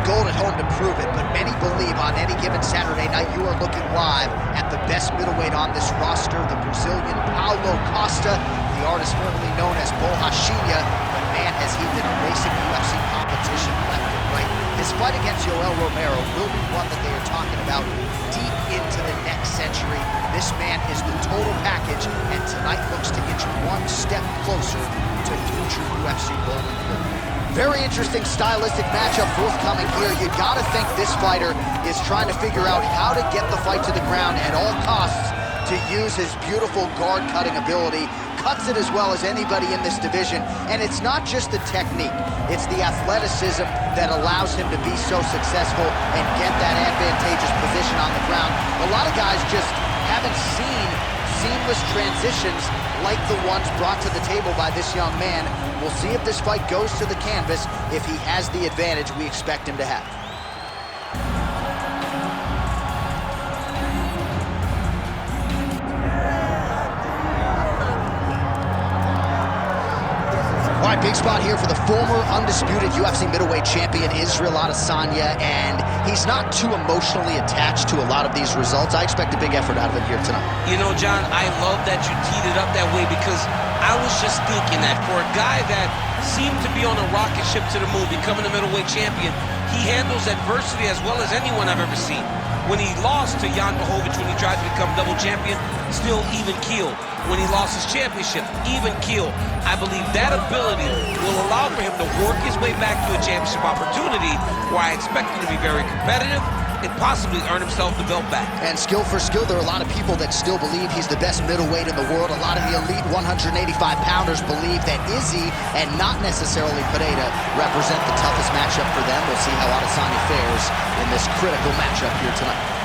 gold at home to prove it, but many believe on any given Saturday night you are looking live at the best middleweight on this roster, the Brazilian Paulo Costa, the artist formerly known as Borrachinha, but man, has he been erasing UFC competition left and right. His fight against Yoel Romero will be one that they are talking about deep into the next century. This man is the total package, and tonight looks to inch one step closer to future UFC golden glory. Very interesting stylistic matchup forthcoming here. You gotta think this fighter is trying to figure out how to get the fight to the ground at all costs to use his beautiful guard-cutting ability. Cuts it as well as anybody in this division, and it's not just the technique, it's the athleticism that allows him to be so successful and get that advantageous position on the ground. A lot of guys just haven't seen seamless transitions like the ones brought to the table by this young man. We'll see if this fight goes to the canvas, if he has the advantage we expect him to have. All right, big spot here for the former undisputed UFC middleweight champion, Israel Adesanya, and he's not too emotionally attached to a lot of these results. I expect a big effort out of him here tonight. You know, John, I love that you teed it up that way, because I was just thinking that for a guy that seemed to be on a rocket ship to the moon, becoming a middleweight champion, he handles adversity as well as anyone I've ever seen. When he lost to Jan Blachowicz, when he tried to become double champion, still even keeled. When he lost his championship, even keeled. I believe that ability will allow for him to work his way back to a championship opportunity, where I expect him to be very competitive and possibly earn himself the belt back. And skill for skill, there are a lot of people that still believe he's the best middleweight in the world. A lot of the elite 185-pounders believe that Izzy, and not necessarily Pereira, represent the toughest matchup for them. We'll see how Adesanya fares in this critical matchup here tonight.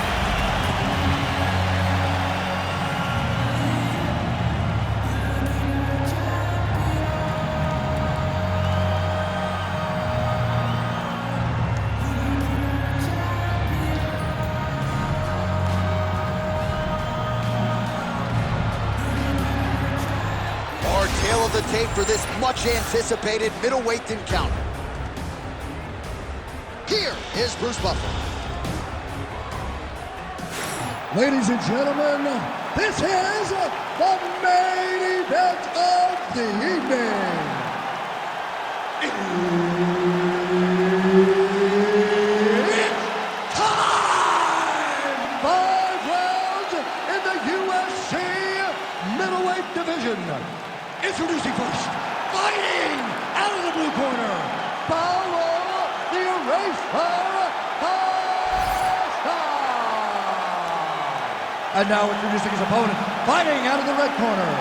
Tail of the tape for this much-anticipated middleweight encounter. Here is Bruce Buffer. Ladies and gentlemen, this is the main event of the evening. It's time! 5 rounds in the UFC middleweight division. Introducing first, fighting out of the blue corner, Paulo the Eraser Costa. And now introducing his opponent, fighting out of the red corner,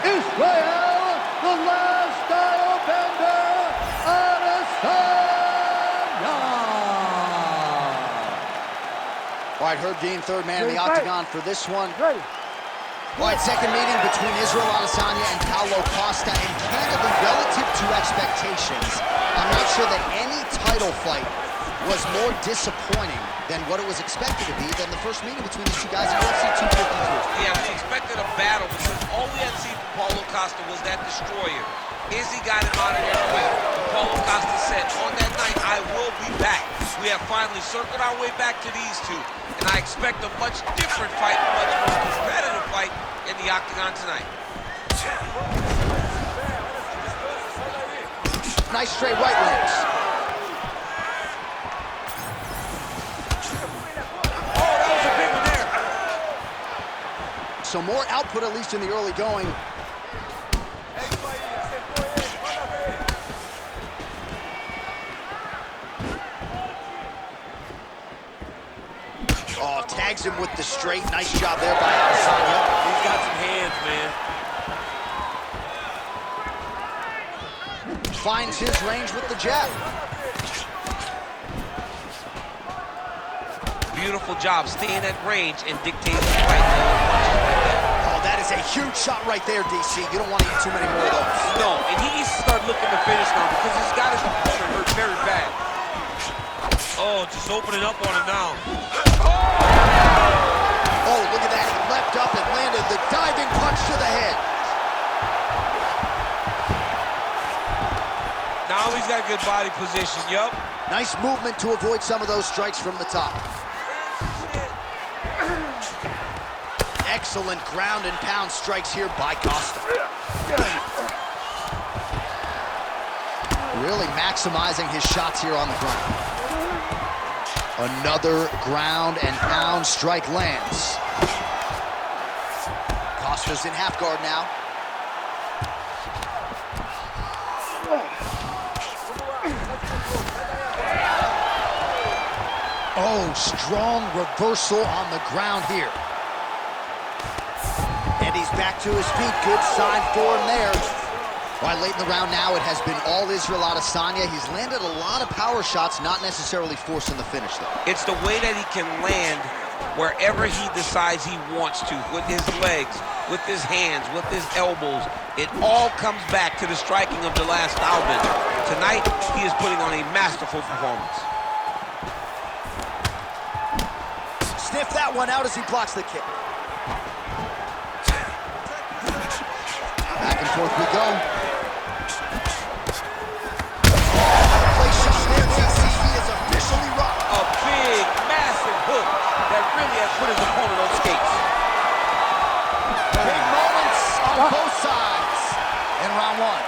Israel, the last style bender, Adesanya. All right, Herb Dean, third man in the octagon for this one. Ready. All right, second meeting between Israel Adesanya and Paulo Costa, and candidly, relative to expectations, I'm not sure that any title fight was more disappointing than what it was expected to be than the first meeting between these two guys in UFC 253. Yeah, we expected a battle, because all we had seen from Paulo Costa was that destroyer. Izzy got him out of there quick. Paulo Costa said, on that night, I will be back. We have finally circled our way back to these two, and I expect a much different fight, a much more competitive fight in the octagon tonight. Nice straight right links. Oh, that was a big one there. So more output, at least in the early going. Oh, tags him with the straight. Nice job there by Adesanya. He's got some hands, man. Finds his range with the jab. Beautiful job staying at range and dictating the fight. Oh, that is a huge shot right there, DC. You don't want to eat too many more of those. No, and he needs to start looking to finish now, because he's got his opponent hurt very bad. Oh, just opening up on him now. Oh, look at that. He leapt up and landed the diving punch to the head. Now he's got good body position, yup. Nice movement to avoid some of those strikes from the top. Excellent ground and pound strikes here by Costa. Really maximizing his shots here on the ground. Another ground and pound strike lands. Costa's in half guard now. Oh, strong reversal on the ground here. And he's back to his feet. Good sign for him there. All right, late in the round now, it has been all Israel Adesanya. He's landed a lot of power shots, not necessarily forcing the finish, though. It's the way that he can land wherever he decides he wants to, with his legs, with his hands, with his elbows. It all comes back to the striking of the last style bender. Tonight, he is putting on a masterful performance. Sniff that one out as he blocks the kick. Back and forth we go. Place shot there, TC. He is officially rocked. A big, massive hook that really has put his opponent on skates. Big moments on both sides in round one.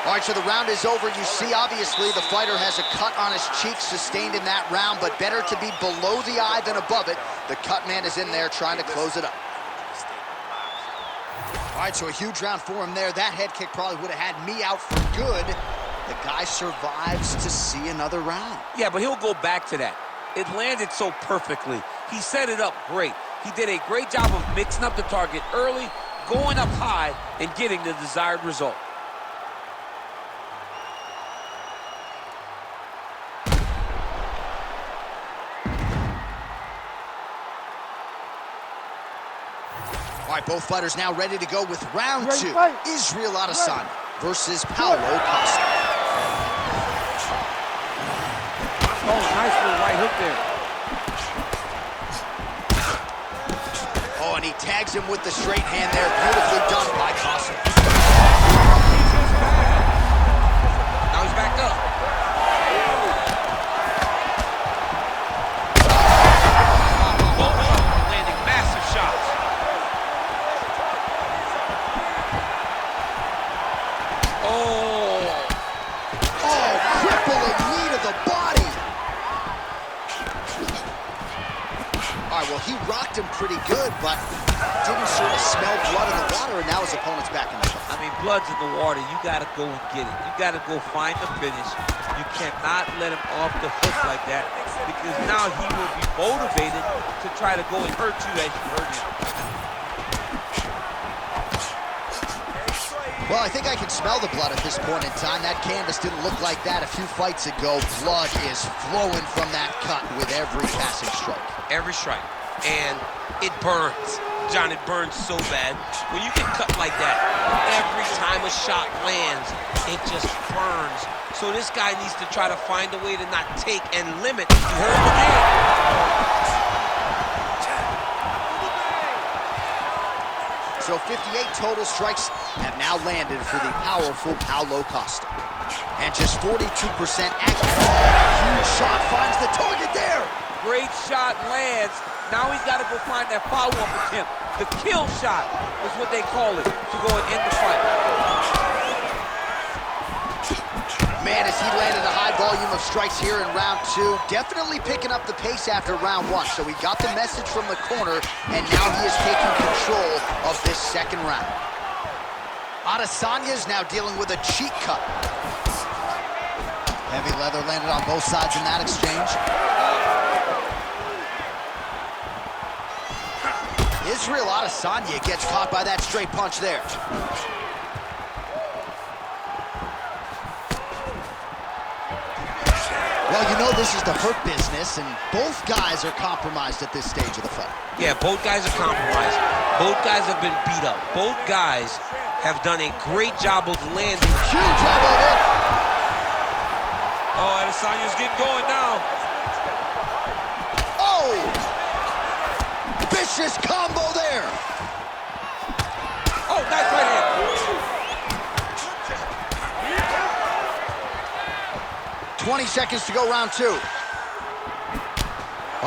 All right, so the round is over. You see, obviously, the fighter has a cut on his cheek sustained in that round, but better to be below the eye than above it. The cut man is in there trying to close it up. All right, so a huge round for him there. That head kick probably would have had me out for good. The guy survives to see another round. Yeah, but he'll go back to that. It landed so perfectly. He set it up great. He did a great job of mixing up the target early, going up high, and getting the desired result. All right, both fighters now ready to go with round two. Israel Adesanya versus Paulo Costa. Oh, nice little right hook there. Oh, and he tags him with the straight hand there. Beautifully done by Costa. Now he's backed up. Landing massive shots. Crippling knee to the body. All right, well, he rocked him pretty good, but didn't sort of smell blood in the water, and now his opponent's back in the fight. I mean, blood's in the water. You got to go and get it. You got to go find the finish. You cannot let him off the hook like that, because now he will be motivated to try to go and hurt you as you hurt him. Well, I think I can smell the blood at this point in time. That canvas didn't look like that a few fights ago. Blood is flowing from that cut with every passing strike. Every strike. And it burns. John, it burns so bad. When you get cut like that, every time a shot lands, it just burns. So this guy needs to try to find a way to not take and limit. You heard him again. So 58 total strikes have now landed for the powerful Paulo Costa. And just 42% accurate. Huge shot finds the target there. Great shot lands. Now he's got to go find that follow-up attempt. The kill shot is what they call it, to go and end the fight. Man, as he landed a high volume of strikes here in round two, definitely picking up the pace after round one. So he got the message from the corner, and now he is taking control of this second round. Adesanya is now dealing with a cheek cut. Heavy leather landed on both sides in that exchange. Israel Adesanya gets caught by that straight punch there. Well, you know this is the hurt business, and both guys are compromised at this stage of the fight. Yeah, both guys are compromised. Both guys have been beat up. Both guys have done a great job of landing. Huge elbow there. Oh, Adesanya's getting going now. Oh! Vicious combo there. Oh, nice right hand. 20 20 seconds to go, round 2. All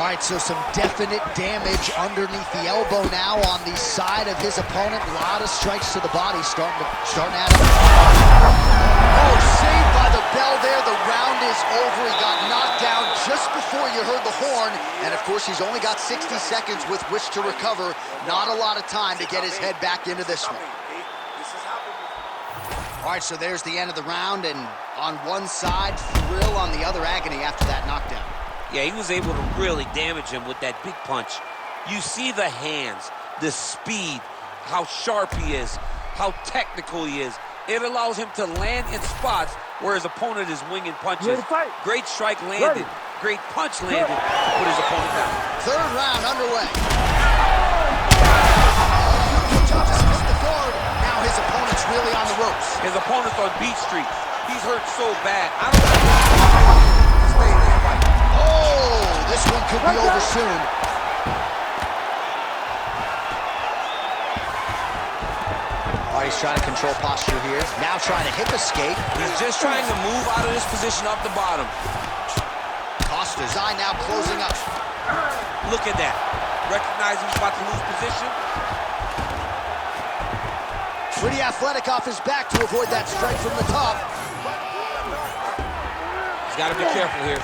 right, so some definite damage underneath the elbow now on the side of his opponent. A lot of strikes to the body starting at him. Oh, saved by the bell there. The round is over. He got knocked down just before you heard the horn. And, of course, he's only got 60 seconds with which to recover. Not a lot of time to get his head back into this one. All right, so there's the end of the round. And on one side, thrill, on the other, agony after that knockdown. Yeah, he was able to really damage him with that big punch. You see the hands, the speed, how sharp he is, how technical he is. It allows him to land in spots where his opponent is winging punches. Great strike landed, great punch landed to put his opponent down. Third round underway. Just missed the guard. Now his opponent's really on the ropes. His opponent's on Beat Street. He's hurt so bad. I don't know. Stay there, right? Oh, this one could be over soon. All right, he's trying to control posture here. Now trying to hip escape. He's just trying to move out of this position off the bottom. Costa's eye now closing up. Look at that. Recognize he's about to lose position. Pretty athletic off his back to avoid that strike from the top. He's got to be careful here.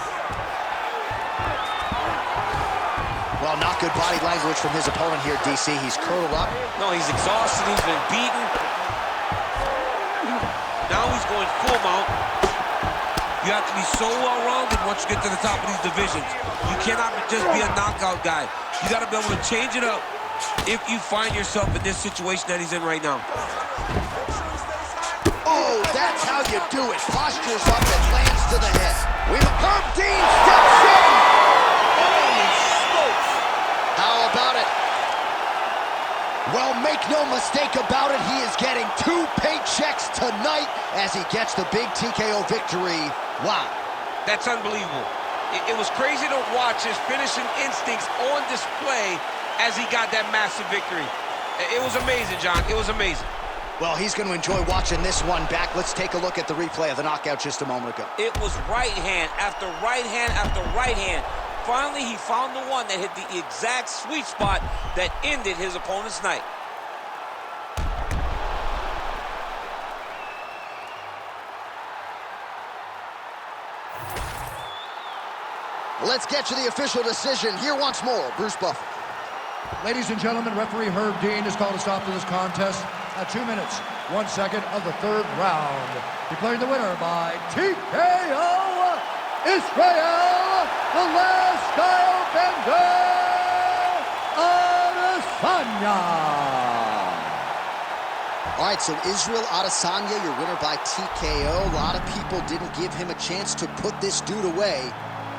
Well, not good body language from his opponent here, DC. He's curled up. No, he's exhausted. He's been beaten. Now he's going full mount. You have to be so well-rounded once you get to the top of these divisions. You cannot just be a knockout guy. You got to be able to change it up if you find yourself in this situation that he's in right now. Oh, that's how you do it. Posture's up and lands to the head. Herb Dean steps in. Holy smokes. How about it? Well, make no mistake about it, he is getting 2 paychecks tonight as he gets the big TKO victory. Wow. That's unbelievable. It was crazy to watch his finishing instincts on display as he got that massive victory. It was amazing, John. It was amazing. Well, he's going to enjoy watching this one back. Let's take a look at the replay of the knockout just a moment ago. It was right hand after right hand after right hand. Finally, he found the one that hit the exact sweet spot that ended his opponent's night. Let's get to the official decision. Here once more, Bruce Buffer. Ladies and gentlemen, referee Herb Dean has called a stop to this contest at 2 minutes, 1 second of the third round. Declaring the winner by TKO, Israel, the last style bender, Adesanya. All right, so Israel Adesanya, your winner by TKO. A lot of people didn't give him a chance to put this dude away.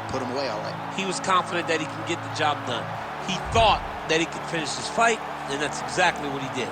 Put him away, all right. He was confident that he can get the job done. He thought that he could finish his fight, and that's exactly what he did.